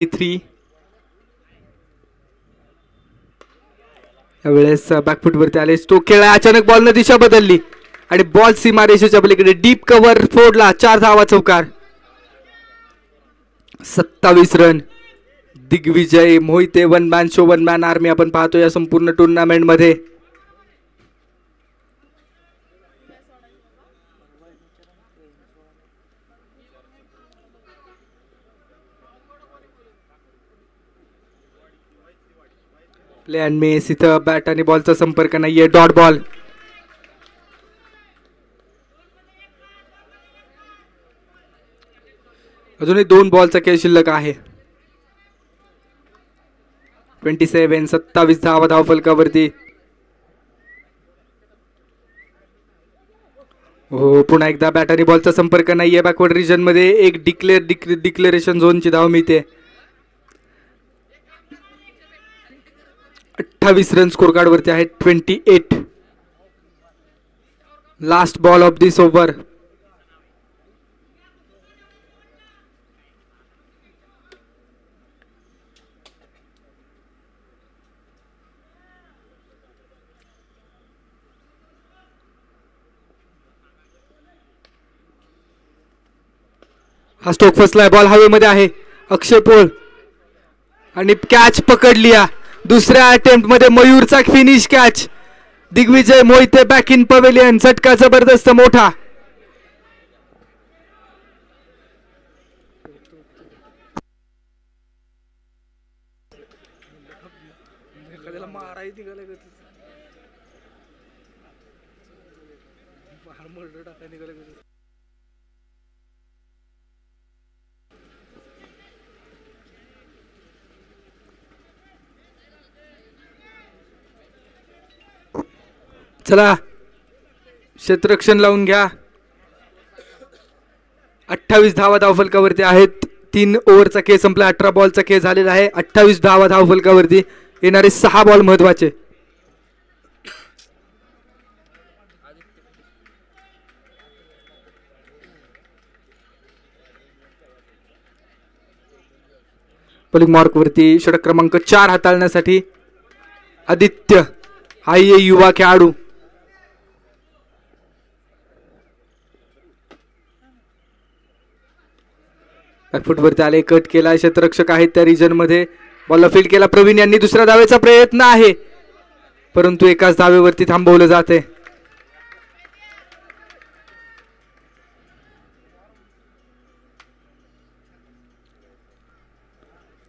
3 यावेळेस बॅकफुट वरती आले. स्टोक खेळला, अचानक बॉलने दिशा बदलली आणि बॉल सीमारेषेच्या पलीकडे डीप कव्हर फोडला. 4 धावा चौकार. 27 run. Digvijay Mohite one man show, one man army आपण पाहतो या संपूर्ण टुर्नामेंट मध्ये. Play and miss. इथं बॅट आणि बॉलचा संपर्क नाहीये. Dot ball. अजूनही 2 बॉलचा खेळ शिल्लक आहे. 27 धावा धावफलकावरती. हो, पुन्हा एकदा बॅट आणि बॉलचा संपर्क नाहीये. बॅकवर्ड रिजन मध्ये एक डिक्लेरेशन झोनची धाव मिळते. 28 रन स्कोर कार्ड वरती आहेत. 28. Last ball of this over. हा स्टोक फसलाय. बॉल हवेमध्ये आहे. अक्षय पोळ आणि कॅच पकडली. दुसऱ्या अटेम्प्ट मध्ये मयूरचा finish catch. Digvijay Mohite back in pavilion. झटका जबरदस्त मोठा. चला क्षेत्ररक्षण लावून घ्या. 28 धावा धावफलकावरती आहेत. 3 ओव्हरचा खेळ संपला. 18 बॉलचा खेळ झालेला आहे. 28 धावा धावफलकावरती. येणारे 6 बॉल महत्वाचे. बॉलिंग मार्क वरती षटक क्रमांक 4 हाताळण्यासाठी आदित्य हा युवा खेळाडू. फुटवरती आले. कट केला. क्षेत्ररक्षक आहेत त्या रिजन मध्ये. बॉलला फील्ड केला. प्रवीण यांनी दुसऱ्या धावेचा प्रयत्न आहे परंतु एकाच धावेवरती थांबवलं जाते.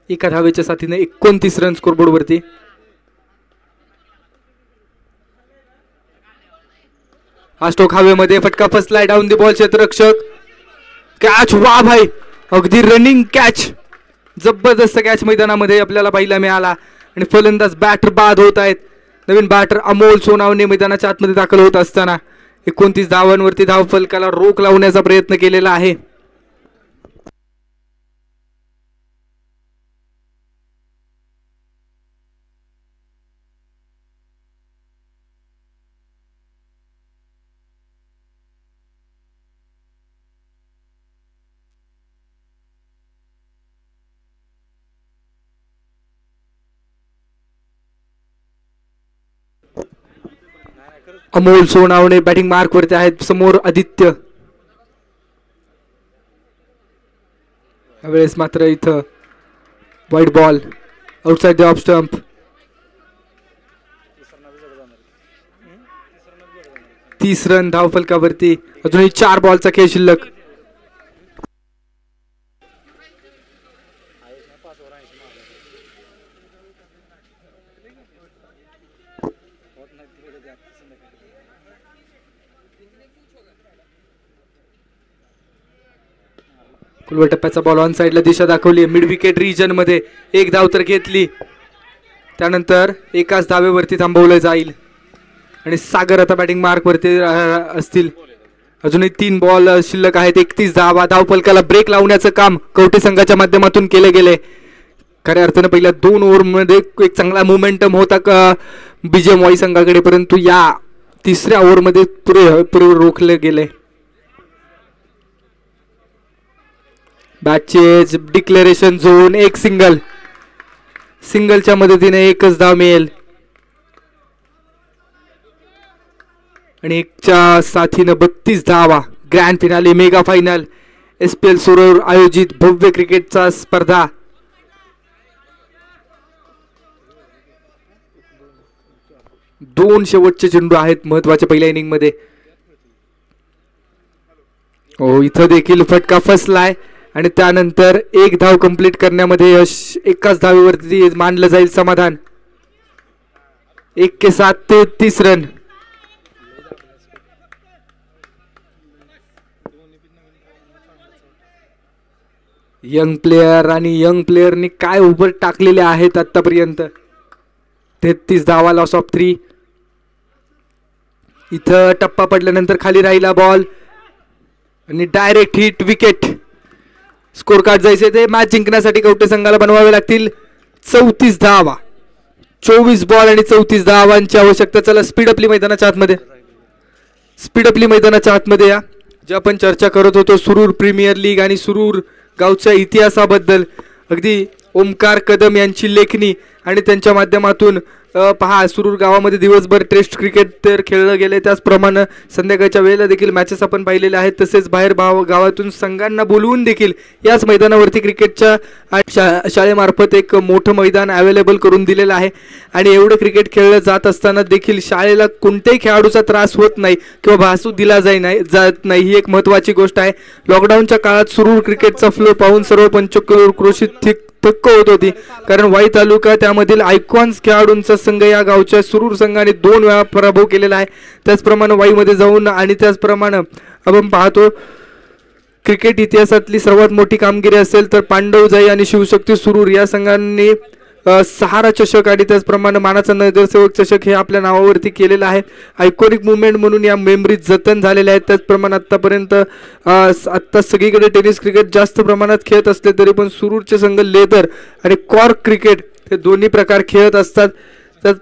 एका धावेच्या साथीने 29 रन स्कोरबोर्ड वरती. हा स्टोक हवेमध्ये. फटका फसलाय. Down the ball. क्षेत्ररक्षक कॅच. वा भाई, अगदी रनिंग कॅच. जबरदस्त कॅच मैदानामध्ये आपल्याला पाहायला मिळाला. आणि फलंदाज बॅटर बाद होत आहेत. नवीन बॅटर अमोल सोनावणे मैदानाच्या आतमध्ये दाखल होत असताना 29 धावांवरती धावफलकाला रोख लावण्याचा प्रयत्न केलेला आहे. अमोल सोनावणे बॅटिंग मार्क वरती आहेत. समोर आदित्य. यावेळेस मात्र इथं वाईट ball outside the off stump. तीस रन धावफलकावरती. अजूनही 4 बॉलचा खेळ शिल्लक. कुलवर टप्प्याचा बॉल ऑन साइडला दिशा दाखवली. मिड विकेट रिजन मध्ये 1 धाव तर घेतली. त्यानंतर एकाच धावेवरती थांबवलं जाईल आणि सागर आता बॅटिंग मार्क वरती असतील. अजूनही 3 बॉल शिल्लक आहेत. 31 धावा. धावफलकाला ब्रेक लावण्याचं काम कवटे संघाच्या माध्यमातून केले गेले. खऱ्या अर्थानं पहिल्या 2 ओव्हरमध्ये एक चांगला मोमेंटम होता बीजेएम वाई संघाकडे परंतु या 3ऱ्या ओव्हरमध्ये पुरे रोखले गेले. बॅचेस डिक्लेरेशन झोन, एक सिंगलच्या मदतीने एकच धाव मिळेल आणि एकच्या साथीनं 32 धावा. Grand finale mega final SPL सुरूर आयोजित भव्य क्रिकेटचा स्पर्धा. दोन शेवटचे चेंडू आहेत महत्वाच्या पहिल्या इनिंग मध्ये. हो, इथं देखील फटका फसलाय आणि त्यानंतर एक धाव कंप्लीट करण्यामध्ये यश. एकाच धावेवरती मानलं जाईल समाधान. 1 के 7 33 रन. यंग प्लेयर आणि यंग प्लेयरनी काय उभं टाकलेले आहेत आतापर्यंत. 33 धावा, लॉस ऑफ 3. इथं टप्पा पडल्यानंतर खाली राहिला बॉल आणि direct hit, wicket. Score card जायचे ते मॅच जिंकण्यासाठी कवटे संघाला बनवावे लागतील 34 धावा. 24 बॉल आणि 34 धावांची आवश्यकता. चला स्पीड आपली मैदानाच्या आतमध्ये या. जे आपण चर्चा करत होतो सुरूर प्रीमियर लीग आणि सुरूर गावच्या इतिहासाबद्दल, अगदी ओमकार कदम यांची लेखणी आणि त्यांच्या माध्यमातून पहा सुरूर गावामध्ये दिवसभर टेस्ट क्रिकेट तर खेळलं गेले, त्याचप्रमाणे संध्याकाळच्या वेळेला देखील मॅचेस आपण पाहिलेले आहेत. तसेच बाहेर गावातून संघांना बोलवून देखील याच मैदानावरती क्रिकेटच्या शाळेमार्फत एक मोठं मैदान अवेलेबल करून दिलेलं आहे. आणि एवढं क्रिकेट खेळलं जात असताना देखील शाळेला कोणत्याही खेळाडूचा त्रास होत नाही किंवा भासू दिला जात नाही, ही एक महत्त्वाची गोष्ट आहे. लॉकडाऊनच्या काळात सुरूर क्रिकेटचा फ्लो पाहून सर्व पंचक्रोशीत थक्क होत होती, कारण वाई तालुका त्यामधील आयकॉन्स खेळाडूंचा संघ या गावच्या सुरूर संघाने 2 वेळा पराभव केलेला आहे. त्याचप्रमाणे वाईमध्ये जाऊन आणि त्याचप्रमाणे आपण पाहतो क्रिकेट इतिहासातली सर्वात मोठी कामगिरी असेल तर पांडवजाई आणि शिवशक्ती सुरूर या संघांनी सहारा चषक आणि त्याचप्रमाणे मानाचा नगरसेवक चषक हे आपल्या नावावरती केलेलं आहे. आयकॉनिक मुवमेंट म्हणून या मेमरीज जतन झालेल्या आहेत. त्याचप्रमाणे आत्तापर्यंत आत्ता सगळीकडे टेनिस क्रिकेट जास्त प्रमाणात खेळत असले तरी पण सुरूरचे संघ लेदर आणि कॉर्क क्रिकेट हे दोन्ही प्रकार खेळत असतात. त्याच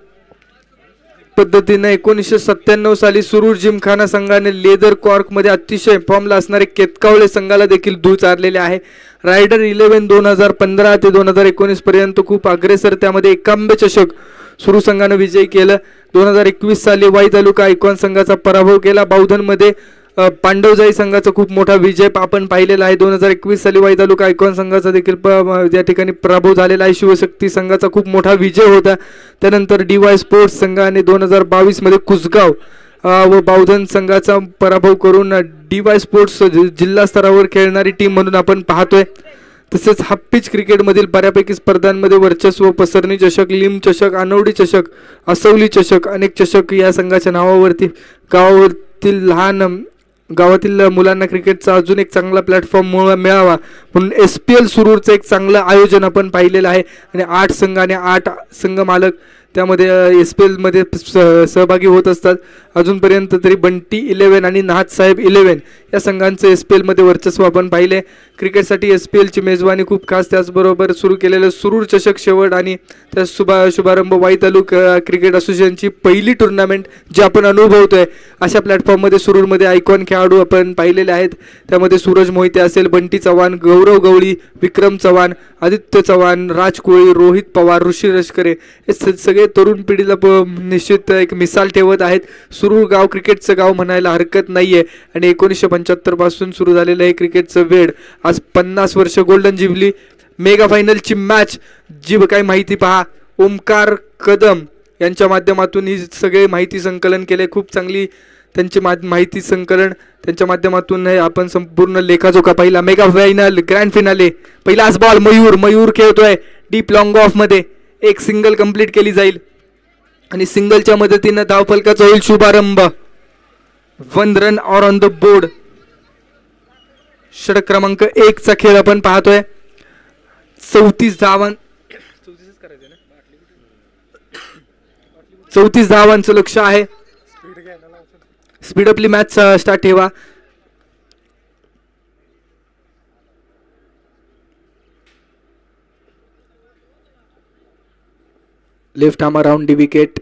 पद्धतीने 1997 साली सुरूर जिमखाना संघाने लेदर कॉर्कमध्ये अतिशय फॉर्मला असणारे केतकावळे संघाला देखील धूळ चारलेले आहे. रायडर 11 2015 ते 2019 पर्यंत खूप अग्रेसर, त्यामध्ये 91 चषक सुरू संघाने विजयी केलं. 2021 साली वाई तालुका आयकॉन संघाचा पराभव केला. बावधनमध्ये पांडवजाई संघाचा खूप मोठा विजय आपण पाहिलेला आहे. 2021 साली वाई तालुका आयकॉन संघाचा देखील या ठिकाणी पराभव झालेला आहे. शिवशक्ती संघाचा खूप मोठा विजय होता. त्यानंतर DY स्पोर्ट्स संघाने 2022 मध्ये कुसगाव व बावधन संघाचा पराभव करून DY स्पोर्ट्स जिल्हा स्तरावर खेळणारी टीम म्हणून आपण पाहतोय. तसेच हाफपिच क्रिकेटमधील बऱ्यापैकी स्पर्धांमध्ये वर्चस्व पसरणी चषक, लिम चषक, आनवडी चषक, असवली चषक, अनेक चषक या संघाच्या नावावरती गावातील मुलांना क्रिकेटचा अजून एक चांगला प्लॅटफॉर्म मिळावा म्हणून SPL सुरूरचं एक चांगलं आयोजन आपण पाहिलेलं आहे. आणि 8 संघ आणि 8 संघ मालक त्यामध्ये SPL मध्ये सहभागी होत असतात. अजूनपर्यंत तरी बंटी 11 आणि नाथसाहेब 11 या संघांचं SPL मध्ये वर्चस्व आपण पाहिले. क्रिकेटसाठी SPL ची मेजवानी खूप खास, त्याचबरोबर सुरू केलेलं सुरूर चषक शेवट आणि त्या शुभारंभ वाई तालुका क्रिकेट असोसिएशनची पहिली टुर्नामेंट जी आपण अनुभवतोय. अशा प्लॅटफॉर्ममध्ये सुरूरमध्ये आयकॉन खेळाडू आपण पाहिलेले आहेत. त्यामध्ये सूरज मोहिते असेल, बंटी चव्हाण, गौरव गवळी, विक्रम चव्हाण, आदित्य चव्हाण, राज कोळी, रोहित पवार, ऋषी रशकरे हे सगळे तरुण पिढीला निश्चित एक मिसाल ठेवत आहेत. सुरूर गाव क्रिकेटचं गाव म्हणायला हरकत नाहीये आणि 1975 पासून सुरू झालेलं हे क्रिकेटचं वेळ आज 50 वर्ष. गोल्डन जुबली मेगा फायनलची मॅच जी काही माहिती पहा, ओमकार कदम यांच्या माध्यमातून ही सगळे माहिती संकलन केले. खूप चांगली त्यांची माहिती संकलन त्यांच्या माध्यमातून आपण संपूर्ण लेखाजोखा पाहिला. मेगा फायनल ग्रँड फिनाले, पहिलाच बॉल मयूर खेळतोय डीप लॉंग ऑफ मध्ये. एक सिंगल कंप्लीट केली जाईल आणि सिंगलच्या मदतीने धावफलकाचा होईल शुभारंभ. 1 run or on the board. षटक क्रमांक 1 चा खेळ आपण पाहतोय. 34 धावांचं लक्ष आहे. स्पीड अपली मॅच स्टार्ट ठेवा. Left arm around the wicket.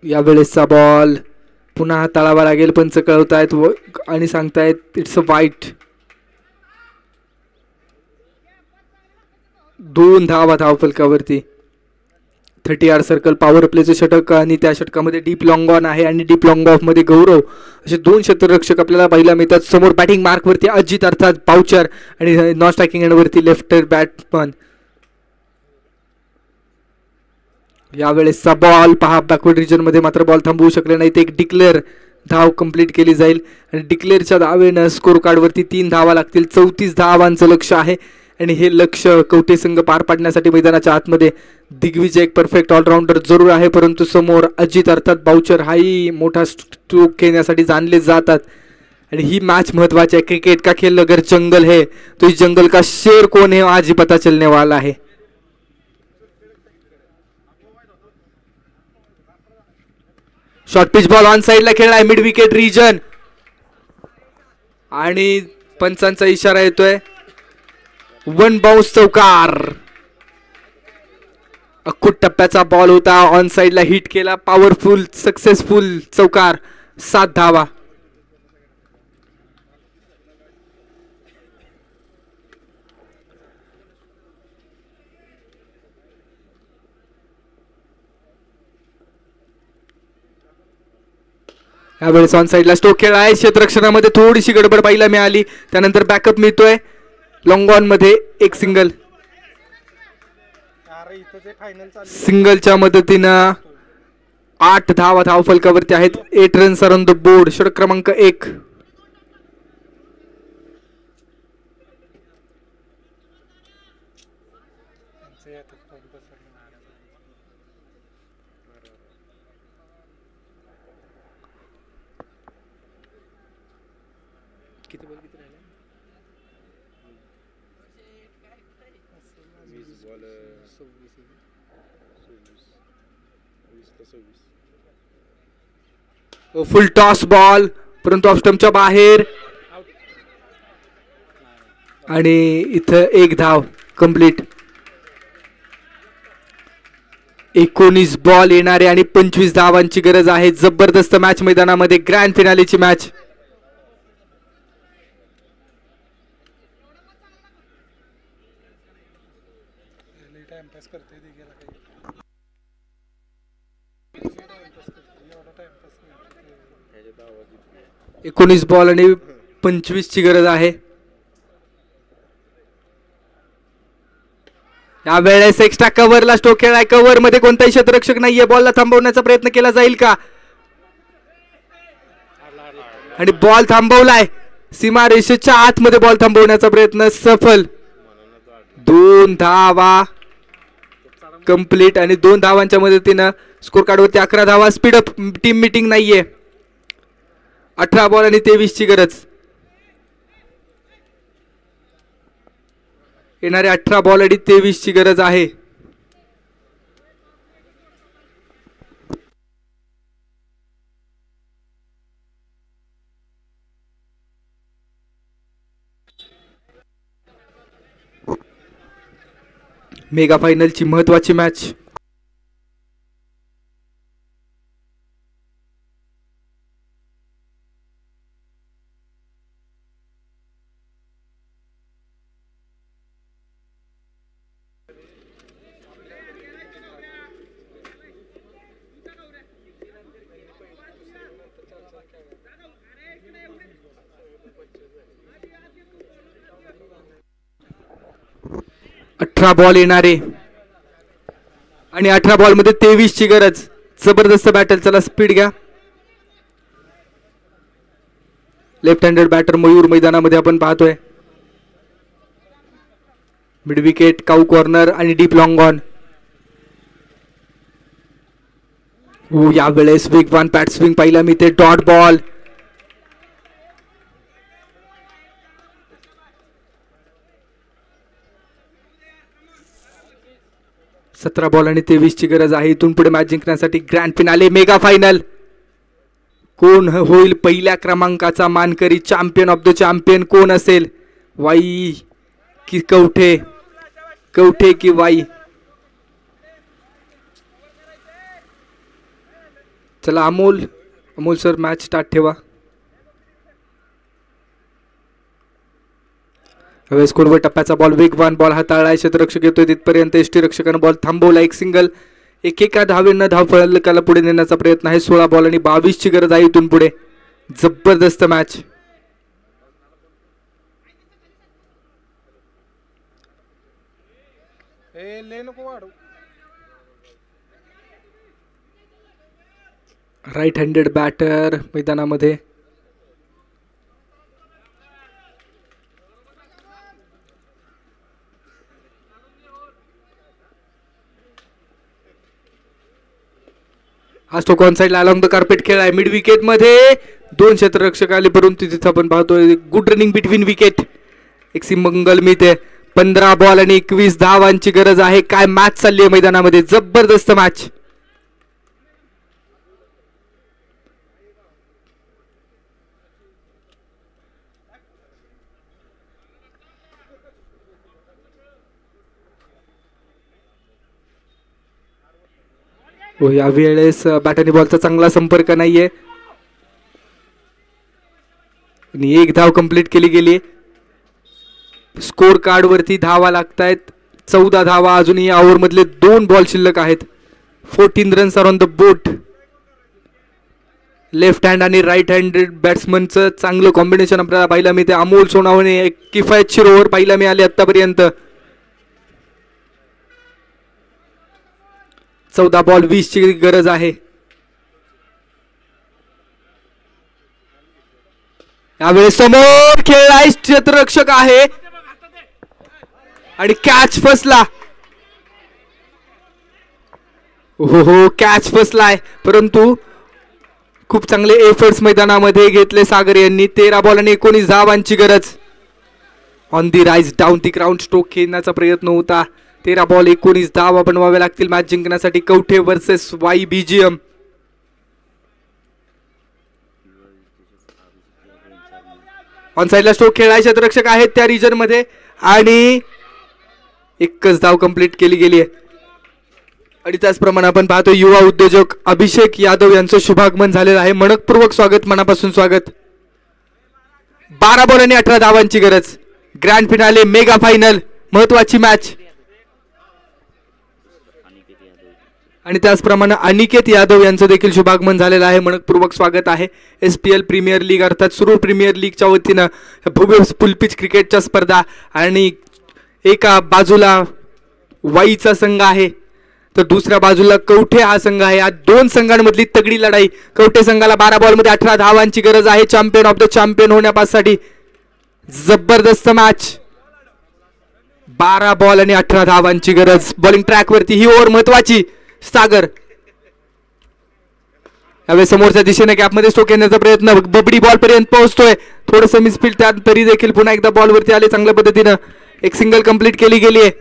यावेळेसचा बॉल पुन्हा हाताळावा लागेल. पंच कळवतायत आणि सांगतायत इट्स अ वाईट. 2 धावा धावफलकावरती. 30 आर सर्कल पॉवर प्लेचं षटक आणि त्या षटकामध्ये डीप लॉंग ऑन आहे आणि डीप लॉंग ऑफ मध्ये गौरव असे 2 क्षेत्ररक्षक आपल्याला पाहायला मिळतात. समोर बॅटिंग मार्क वरती अजित अर्थात बाउचर आणि नॉन स्ट्रायकिंग एंड वरती लेफ्ट बॅट्समन. यावेळेसचा बॉल पहा बॅकवर्ड रिजन मध्ये मात्र बॉल थांबवू शकले नाही. एक डिक्लेअर धाव कंप्लीट केली जाईल आणि डिक्लेअरच्या धावेनं स्कोर कार्ड वरती 3 धावा लागतील. 34 धावांचं लक्ष आहे आणि हे लक्ष कवठे संघ पार पाडण्यासाठी मैदानाच्या आतमध्ये दिग्विजय एक परफेक्ट ऑलराऊंडर जरूर आहे, परंतु समोर अजित अर्थात बाउचर हाही मोठा स्ट्रोक खेळण्यासाठी जाणले जातात. आणि ही मॅच महत्वाची आहे. क्रिकेट का खेल अगर जंगल है तो इस जंगल का शेर कौन है आज ही पता चलने वाला है. शॉर्ट पिच बॉल ऑन साइडला खेळलाय मिड विकेट रिजन आणि पंचांचा इशारा येतोय. 1 बाउन्स चौकार. अखूट टप्प्याचा बॉल होता. ऑन साइडला हिट केला. पॉवरफुल सक्सेसफुल चौकार. 7 धावा. यावेळेस ऑन साइडला स्ट्रोक खेळ आहे. क्षेत्ररक्षणामध्ये थोडीशी गडबड पाहायला मिळाली. त्यानंतर बॅकअप मिळतोय. लॉंग ऑन मध्ये एक सिंगलच्या मदतीनं 8 धावा धावफलकावरती आहेत. 8 runs are on the board. षटक क्रमांक 1. फुल टॉस बॉल परंतु ऑफ स्टंपच्या बाहेर आणि इथं 1 धाव कंप्लीट. 19 बॉल येणारे आणि 25 धावांची गरज आहे. जबरदस्त मॅच मैदानामध्ये ग्रँड फिनालेची मॅच. एकोणीस बॉल आणि 25 ची गरज आहे. यावेळेस एक्स्ट्रा कव्हरला स्ट्रोक खेळाय. कव्हर मध्ये कोणताही क्षेत्ररक्षक नाहीये. बॉलला थांबवण्याचा प्रयत्न केला जाईल का आणि बॉल थांबवलाय. सीमा रेषेच्या आतमध्ये बॉल थांबवण्याचा प्रयत्न सफल. 2 धावा कंप्लीट आणि 2 धावांच्या मदतीनं स्कोर कार्ड वरती 11 धावा. स्पीडअप टीम मीटिंग नाहीये. 18 बॉल आणि 23 ची गरज. येणारे 18 बॉल आणि 23 ची गरज आहे. मेगा फायनलची महत्वाची मॅच. बॉल येणारे आणि 18 बॉल मध्ये 23 ची गरज. जबरदस्त बॅटल. चला स्पीड घ्या. लेफ्ट हँडेड बॅटर मयूर मैदानामध्ये आपण पाहतोय. मिड विकेट, काऊ कॉर्नर आणि डीप लॉंग ऑन. यावेळेस वेगवान पॅट स्विंग पाहिला मी ते. Dot ball. सतरा बॉल आणि 23 ची गरज आहे. इथून पुढे मॅच जिंकण्यासाठी ग्रँड फिनाले मेगा फायनल. कोण होईल पहिल्या क्रमांकाचा मानकरी? चॅम्पियन ऑफ द चॅम्पियन कोण असेल? वाई की कवठे? कवठे की वाई? चला अमोल सर मॅच स्टार्ट ठेवा. स्कोरवर टप्प्याचा बॉल, वेगवान बॉल हाताळलाय, क्षेत्ररक्षक येतोय तिथपर्यंत यष्टीरक्षकानं बॉल थांबवला. एक सिंगल, एकेका धावेनं धाव फलकाला पुढे नेण्याचा प्रयत्न आहे. 16 बॉल आणि 22 ची गरज आहे इथून पुढे. जबरदस्त मॅच. राईट हँडेड बॅटर मैदानामध्ये. हा स्टोक ऑन साइडला अलॉंग द कार्पेट खेळ आहे. मिड विकेट मध्ये 2 क्षेत्ररक्षक आले, परंतु तिथे आपण पाहतोय गुड रनिंग बिटवीन विकेट. एक सिमंगल मिळते. 15 बॉल आणि 21 धावांची गरज आहे. काय मॅच चालली आहे मैदानामध्ये, जबरदस्त मॅच. यावेळेस बॅट आणि बॉलचा चांगला संपर्क नाहीये आणि 1 धाव कंप्लीट केली गेली. स्कोर कार्ड वरती धावा लागतायत. 14 धावा अजूनही या ओव्हर मधले 2 बॉल शिल्लक आहेत. 14 runs are on the board. Left hand आणि राईट हँडेड बॅट्समनचं चांगलं कॉम्बिनेशन आपल्याला पाहायला मिळते. अमोल सोनावणे एक किफायतशीर ओव्हर पाहायला मिळाले आतापर्यंत. 14 बॉल 20 ची गरज आहे. यावेळेस समोर खेळलाय, क्षेत्ररक्षक आहे आणि कॅच फसला. हो कॅच फसलाय, परंतु खूप चांगले एफर्ट्स मैदानामध्ये घेतले सागर यांनी. 13 बॉल आणि 19 धावांची गरज. On the rise down the ground stroke खेळण्याचा प्रयत्न होता. 13 बॉल 19 धावा बनवाव्या लागतील मॅच जिंकण्यासाठी. Kavathe versus YBGM. ऑन साइडला स्ट्रोक खेळाय, क्षेत्ररक्षक आहेत त्या रिजन मध्ये आणि 1च धाव कंप्लीट केली गेली आहे. आणि त्याचप्रमाणे आपण पाहतो युवा उद्योजक अभिषेक यादव यांचं शुभागमन झालेलं आहे. मनपूर्वक स्वागत, मनापासून स्वागत. 12 बॉल आणि 18 धावांची गरज. ग्रँड फिनाले, मेगा फायनल, महत्वाची मॅच. आणि त्याचप्रमाणे अनिकेत यादव यांचं देखील शुभागमन झालेलं आहे. मनपूर्वक स्वागत आहे. SPL प्रीमियर लीग अर्थात सुरू प्रीमियर लीगच्या वतीनं भव्य फुलपिच क्रिकेटच्या स्पर्धा आणि एका बाजूला वाईचा संघ आहे तर दुसऱ्या बाजूला कवठे हा संघ आहे. या 2 संघांमधली तगडी लढाई. कवठे संघाला 12 बॉल मध्ये 18 धावांची गरज आहे चॅम्पियन ऑफ द चॅम्पियन होण्यासाठी. जबरदस्त मॅच. 12 बॉल आणि 18 धावांची गरज. बॉलिंग ट्रॅक वरती ही ओव्हर महत्वाची. सागर यावेळेस समोरच्या दिशेने गॅपमध्ये स्ट्रोक येण्याचा प्रयत्न. बबडी बॉल पर्यंत पोहोचतोय. थोडस मिसफील्ड त्यात तरी देखील पुन्हा एकदा बॉल वरती आले चांगल्या पद्धतीनं. एक सिंगल कंप्लीट केली गेली आहे.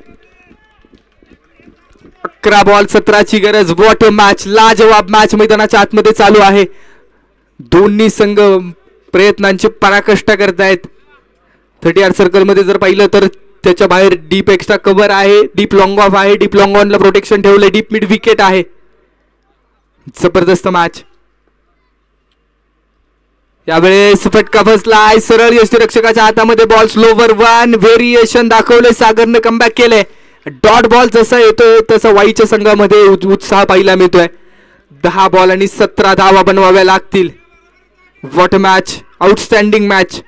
11 बॉल 17 ची गरज. What a match. लाजवाब मॅच मैदानाच्या आतमध्ये चालू आहे. दोन्ही संघ प्रयत्नांची पराकाष्ठा करतायत. 30 सर्कल मध्ये जर पाहिलं तर त्याच्या बाहेर डीप एक्स्ट्रा कव्हर आहे, डीप लॉंग ऑफ आहे, डीप लॉंग ऑनला प्रोटेक्शन ठेवलंय, डीप मिड विकेट आहे. जबरदस्त मॅच. यावेळेस फटका बसलाय. सरळ यष्टीरक्षकाच्या हातामध्ये बॉल. स्लोवर 1 व्हेरिएशन दाखवले सागरने. कमबॅक केले. डॉट बॉल जसा येतोय तसा वाईच्या संघामध्ये उत्साह पाहायला मिळतोय. 10 बॉल आणि 17 धावा बनवाव्या लागतील. What match. Outstanding match.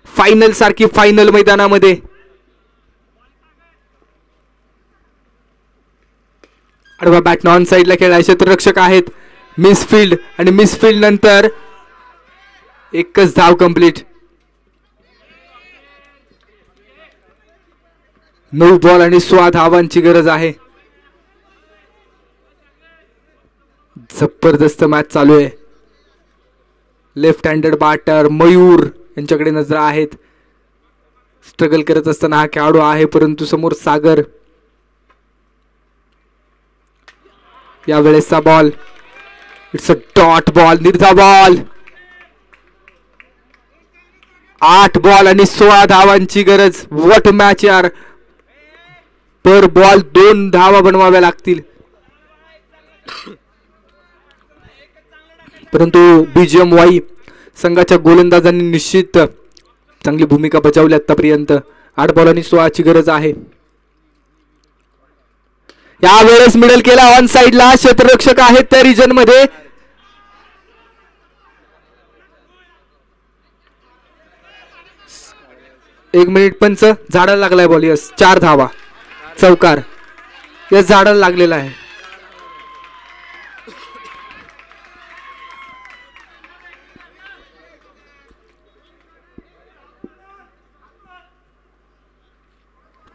Final सारखी फायनल मैदानामध्ये. अडवा बॅट ऑन साइडला खेळाय, क्षेत्ररक्षक आहेत. मिसफील्ड आणि मिसफील्ड नंतर 1च धाव कंप्लीट. 9 बॉल आणि 16 धावांची गरज आहे. जबरदस्त मॅच चालू आहे. लेफ्ट हँडेड बॅटर मयूर यांच्याकडे नजर आहेत. स्ट्रगल करत असताना हा खेळाडू आहे, परंतु समोर सागर. यावेळेसचा ball. It's a dot ball. निर्धा बॉल. 8 बॉल आणि 16 धावांची गरज. व्हॉट मॅच यार. पर बॉल 2 धावा बनवाव्या लागतील. परंतु BGMY संघाच्या गोलंदाजांनी निश्चित चांगली भूमिका बजावली आतापर्यंत 8 बॉलांनी 16ची गरज आहे. यावेळेस मिडल केला ऑन साइडला. क्षेत्ररक्षक आहेत त्या रिजन मध्ये. एक मिनिट पंच. झाडाला लागलाय बॉल. यस 4 धावा. चौकार. यस झाडाला लागलेला आहे.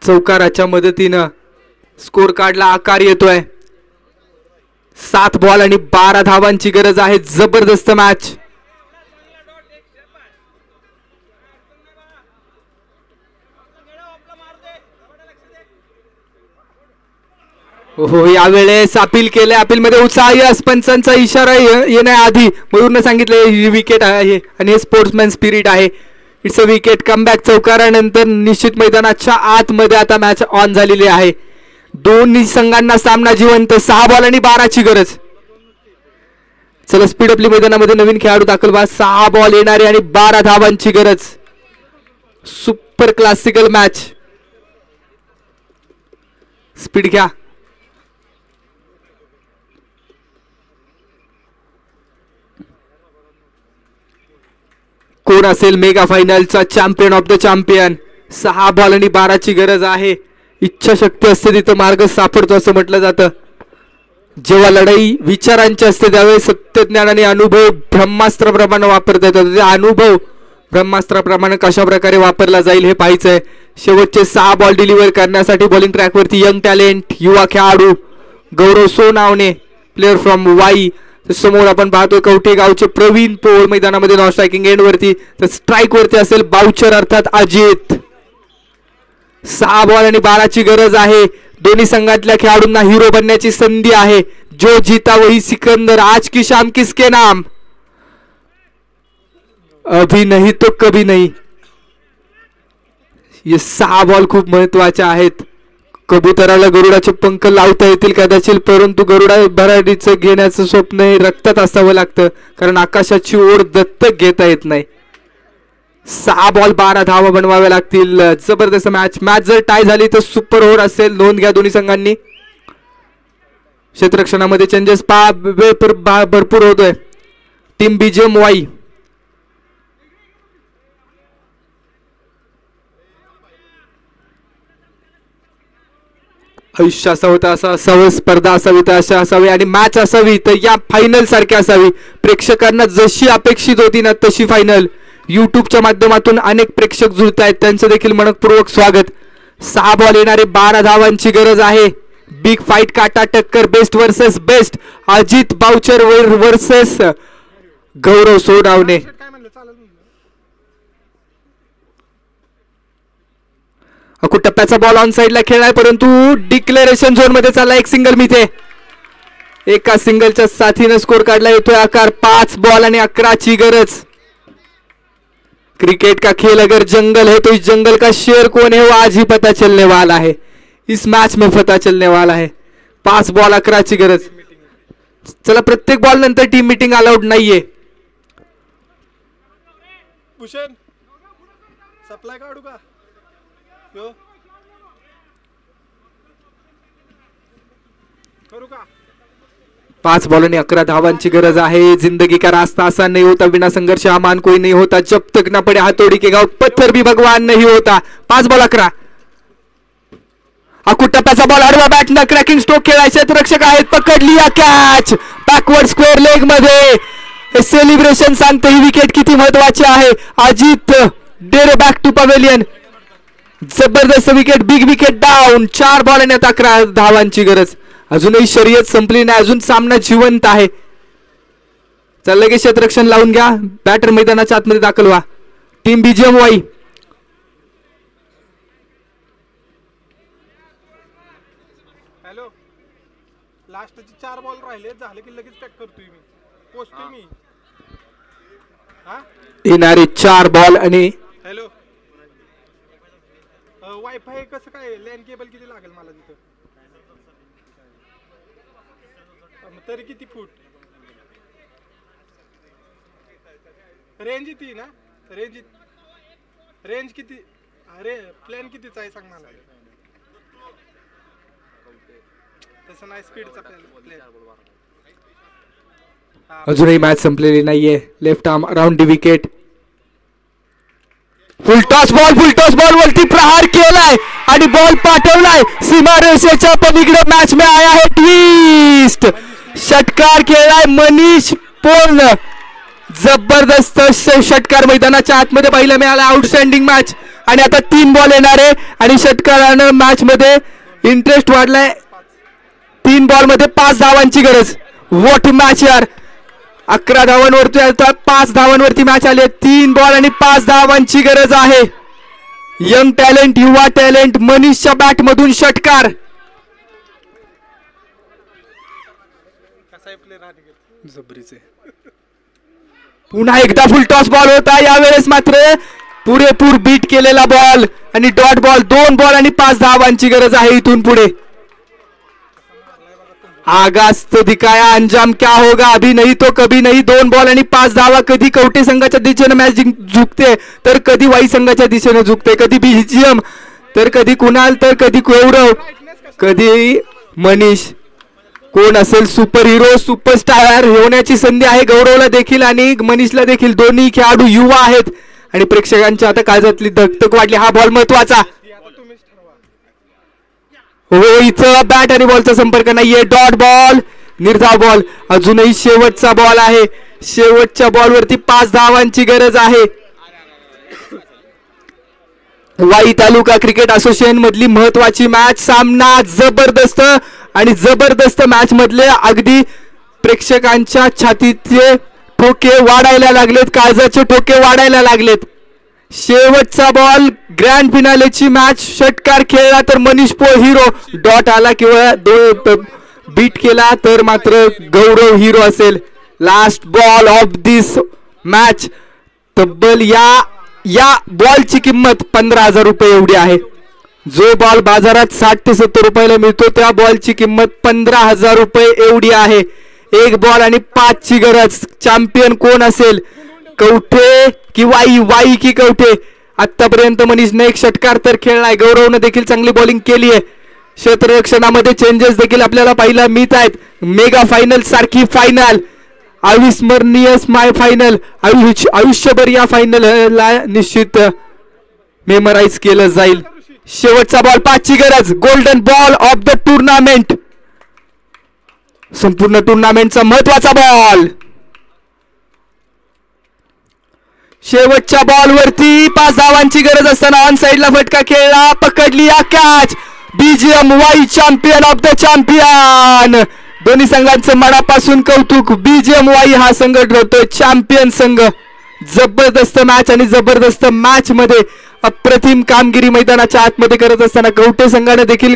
चौकाराच्या मदतीनं स्कोर कार्डला आकार येतोय. 7 बॉल आणि 12 धावांची गरज आहे. जबरदस्त मॅच. हो यावेळेस अपील केले. अपील मध्ये उत्साह. यस पंचांचा इशारा येण्याआधी मयूरने सांगितले ही विकेट आहे आणि हे स्पोर्ट्समॅन स्पिरिट आहे. It's a wicket. कमबॅक. चौकारानंतर निश्चित मैदानाच्या आतमध्ये आता मॅच ऑन झालेली आहे. दोन्ही संघांना सामना जिवंत. 6 बॉल आणि 12ची गरज. चला स्पीड आपली मैदानामध्ये नवीन खेळाडू दाखल व्हा. 6 बॉल येणारे आणि 12 धावांची गरज. Super classical match. स्पीड घ्या. कोण असेल मेगा फायनलचा champion of the champion. 6 ball आणि 12ची गरज आहे. इच्छाशक्ती असते तिथं मार्ग सापडतो असं म्हटलं जातं. जेव्हा लढाई विचारांची असते त्यावेळी सत्यज्ञान आणि अनुभव ब्रह्मास्त्राप्रमाणे वापरता येतात. ते अनुभव ब्रह्मास्त्राप्रमाणे कशा प्रकारे वापरला जाईल हे पाहायचंय. शेवटचे 6 बॉल डिलिव्हर करण्यासाठी बॉलिंग ट्रॅकवरती यंग टॅलेंट युवा खेळाडू गौरव सोनावणे प्लेअर फ्रॉम वाई. समोर आपण पाहतोय कवठे गावचे प्रवीण पोळ मैदानामध्ये नॉन स्ट्रायकिंग एंड वरती. तर स्ट्राईक वरती असेल बाउचर अर्थात अजित. 6 बॉल आणि 12ची गरज आहे. दोन्ही संघातल्या खेळाडूंना हिरो बनण्याची संधी आहे. जो जीता वही सिकंदर. आज की शाम किसके नाम. अभी नहीं तो कभी नहीं. हे 6 बॉल खूप महत्वाचे आहेत. कबुतराला गरुडाचे पंख लावता येतील कदाचित परंतु गरुडा भराडीचं घेण्याचं स्वप्न हे रक्तात असावं लागतं कारण आकाशाची ओढ दत्तक घेता येत नाही. 6 बॉल 12 धावा बनवाव्या लागतील. जबरदस्त मॅच. मॅच जर टाय झाली तर सुपर ओव्हर असेल. नोंद घ्या दोन्ही संघांनी. क्षेत्ररक्षणामध्ये चेंजेस भरपूर होतोय. Team BJM Y. आयुष्य असं होतं असं असावं. स्पर्धा असावी तर अशा असावी आणि मॅच असावी तर या फायनल सारखी असावी. प्रेक्षकांना जशी अपेक्षित होती ना तशी फायनल. युट्यूबच्या माध्यमातून अनेक प्रेक्षक जुळत आहेत त्यांचं देखील मनपूर्वक स्वागत. 6 बॉल येणारे 12 धावांची गरज आहे. बिग फाईट काटा टक्कर. Best versus best. Ajit Boucher versus Gaurav Sonawane. टप्प्याचा बॉल ऑन साइडला खेळलाय परंतु डिक्लेरेशन झोन मध्ये चालला. एक सिंगल मिथे. एका सिंगलच्या साथीने स्कोर काढला येतोय आकार. 5 बॉल आणि 11ची गरज. क्रिकेट का खेल अगर जंगल है तो इस जंगल का शेर कौन है वो आज ही पता चलने वाला है. इस मैच में पता चलने वाला है. 5 बॉल 11ची गरज. चला प्रत्येक बॉल नंतर टीम मीटिंग अलाउड नाहीये. भूषण सप्लाय काढू का. 5 बॉल आणि 11 धावांची गरज आहे. जिंदगी का रास्ता आसान नहीं होता. बिना संघर्ष अमान कोई नहीं होता. जब तक ना पड़े हाथोड़ी के गाँव पत्थर भी भगवान नहीं होता. 5 बॉल 11. टप्प्याचा बॉल आडवा बॅटनं क्रॅकिंग स्ट्रोक खेळायचे. रक्षक आहेत. पकडली या कॅच. बॅकवर्ड स्क्वेअर लेग मध्ये. सेलिब्रेशन सांगते ही विकेट किती महत्वाची आहे. अजित डेरे बॅक टू पवेलियन. जबरदस्त wicket. Big wicket down. 4 ball आणि 11 धावांची गरज. अजूनही शर्यत संपली नाही. अजून सामना जिवंत आहे. चल लगेच क्षेत्ररक्षण लावून घ्या. बॅटर मैदानाच्या आतमध्ये दाखल व्हा. Team BJM Y. हॅलो. लास्टचे 4 बॉल राहिले झाले की लगेच पॅक करतोय मी. पोचतोय मी. हा येणारे 4 बॉल आणि हॅलो. वायफाय कसं काय लॅन केबल किती लागेल मला तिथं. तरी किती फूट रेंज येते ना. रेंज किती अरे प्लॅन कितीचा आहे सांग मला. तसं नाही स्पीडचा प्लॅन. अजूनही मॅच संपलेली नाहीये. Left arm around the wicket. Full toss ball वरती प्रहार केलाय आणि बॉल पाठवलाय सीमारेषेच्या पलीकडे. मॅच में आया है ट्विस्ट. षटकार खेळलाय मनीष पोर्न. जबरदस्त षटकार मैदानाच्या आतमध्ये पाहायला मिळाला. Outstanding match. आणि आता 3 बॉल येणार आहे आणि षटकारानं मॅच मध्ये इंटरेस्ट वाढलाय. 3 बॉल मध्ये 5 धावांची गरज. व्हॉट मॅच यार. 11 धावांवरती आता 5 धावांवरती मॅच आली. 3 बॉल आणि 5 धावांची गरज आहे. यंग टॅलेंट, युवा टॅलेंट मनीषच्या बॅट मधून षटकार. कसा प्लेअर आहे जबरीचे. पुन्हा एकदा फुल टॉस बॉल होता. यावेळेस मात्र पुरेपूर बीट केलेला बॉल आणि डॉट बॉल. 2 बॉल आणि 5 धावांची गरज आहे इथून पुढे. आगाज तो दिखाया, अंजाम क्या होगा. अभी नहीं तो कभी नहीं. 2 बॉल आणि 5 धावा. कधी कवटे संघाच्या दिशेने मॅच झुकते तर कधी वाई संघाच्या दिशेने झुकते. कधी बीजीएम तर कधी कुणाल तर कधी गौरव कधी मनीष. कोण असेल सुपर हिरो सुपरस्टार होण्याची संधी आहे गौरवला देखील आणि मनीषला देखील. दोन्ही खेळाडू युवा आहेत आणि प्रेक्षकांच्या आता काळजातली धकधक वाढली. हा बॉल महत्वाचा. हो इथं बॅट आणि बॉलचा संपर्क नाहीये. डॉट बॉल, निर्धाव बॉल. अजूनही शेवटचा बॉल आहे. शेवटच्या बॉलवरती 5 धावांची गरज आहे. वाई तालुका क्रिकेट असोसिएशन मधली महत्वाची मॅच. सामना जबरदस्त आणि जबरदस्त मॅच मधले अगदी प्रेक्षकांच्या छातीचे ठोके वाढायला लागलेत. काळजाचे ठोके वाढायला लागलेत. शेवटचा बॉल. Grand फिनालेची match. षटकार खेळला तर मनीष पो हिरो. डॉट आला किंवा बीट केला तर मात्र गौरव हिरो असेल. Last ball of this match. तब्बल या बॉलची किंमत 15,000 रुपये एवढी आहे. जो बॉल बाजारात 60 ते 70 रुपयाला मिळतो त्या बॉलची किंमत 15,000 रुपये एवढी आहे. 1 बॉल आणि 5 ची गरज. चॅम्पियन कोण असेल. कवठे की वाई की कवठे. आतापर्यंत मनीषने 1 षटकार तर खेळलाय. गौरवने देखील चांगली बॉलिंग केली आहे. क्षेत्ररक्षणामध्ये चेंजेस देखील आपल्याला पाहायला मिळत आहेत. मेगा फायनल सारखी फायनल. अविस्मरणीय माय फायनल. आयुष्यभर या फायनलला निश्चित मेमराईज केलं जाईल. शेवटचा बॉल. 5 ची गरज. Golden ball of the tournament. संपूर्ण टुर्नामेंटचा महत्वाचा बॉल. शेवटच्या बॉलवरती 5 धावांची गरज असताना ऑन साइडला फटका खेळला. पकडली या catch. BGM Y champion of the champion. दोन्ही संघांचं मनापासून कौतुक. बीजीएम वाई हा संघ ठरतोय चॅम्पियन संघ. जबरदस्त मॅच आणि जबरदस्त मॅच मध्ये अप्रतिम कामगिरी मैदानाच्या आतमध्ये करत असताना कवठे संघाने देखील